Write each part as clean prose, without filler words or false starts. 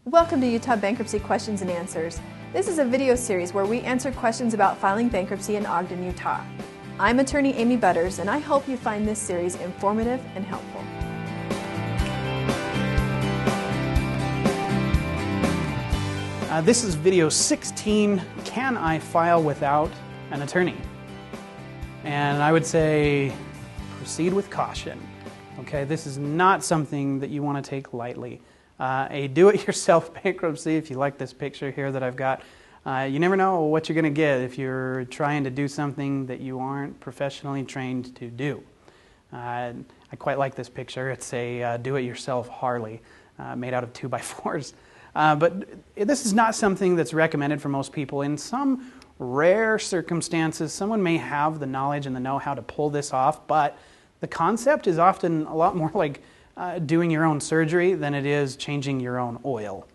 Welcome to Utah Bankruptcy Questions and Answers. This is a video series where we answer questions about filing bankruptcy in Ogden, Utah. I'm attorney Amy Butters, and I hope you find this series informative and helpful. This is video 16, Can I File Without an Attorney? And I would say proceed with caution. Okay, this is not something that you want to take lightly. A do-it-yourself bankruptcy, if you like this picture here that I've got, you never know what you're going to get if you're trying to do something that you aren't professionally trained to do. I quite like this picture. It's a do-it-yourself Harley made out of 2x4s. But this is not something that's recommended for most people. In some rare circumstances, someone may have the knowledge and the know-how to pull this off, but the concept is often a lot more like doing your own surgery than it is changing your own oil.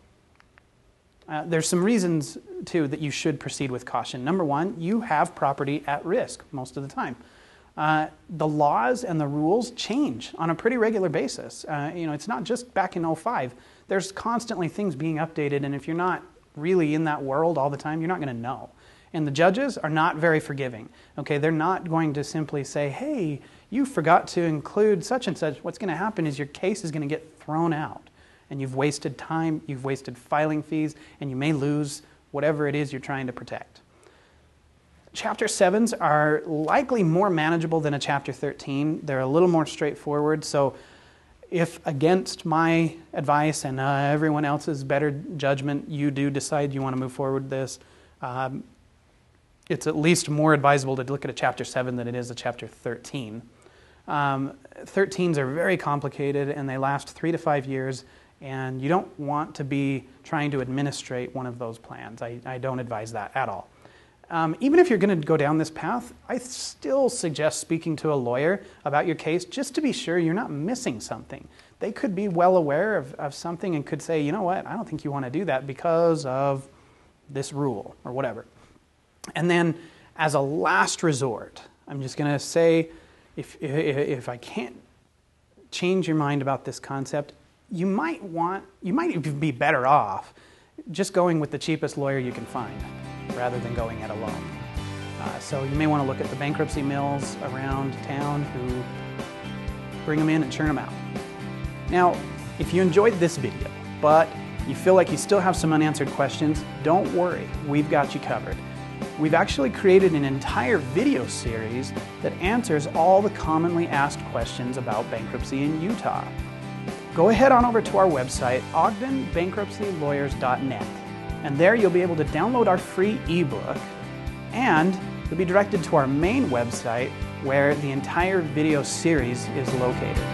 There's some reasons, too, that you should proceed with caution. Number one, you have property at risk most of the time. The laws and the rules change on a pretty regular basis. It's not just back in '05. There's constantly things being updated, and if you're not really in that world all the time, you're not going to know. And the judges are not very forgiving. Okay, they're not going to simply say, hey, you forgot to include such and such. What's going to happen is your case is going to get thrown out, and you've wasted time, you've wasted filing fees, and you may lose whatever it is you're trying to protect. Chapter 7s are likely more manageable than a Chapter 13. They're a little more straightforward, so if against my advice and everyone else's better judgment, you do decide you want to move forward with this, it's at least more advisable to look at a Chapter 7 than it is a Chapter 13. 13s are very complicated and they last 3 to 5 years, and you don't want to be trying to administrate one of those plans. I don't advise that at all. Even if you're going to go down this path, I still suggest speaking to a lawyer about your case just to be sure you're not missing something. They could be well aware of something and could say, you know what, I don't think you want to do that because of this rule or whatever. And then as a last resort, I'm just going to say, if I can't change your mind about this concept, you might even be better off just going with the cheapest lawyer you can find rather than going it alone. So you may want to look at the bankruptcy mills around town who bring them in and churn them out. Now, if you enjoyed this video, but you feel like you still have some unanswered questions, don't worry, we've got you covered. We've actually created an entire video series that answers all the commonly asked questions about bankruptcy in Utah. Go ahead on over to our website, ogdenbankruptcylawyers.net, and there you'll be able to download our free ebook, and you'll be directed to our main website where the entire video series is located.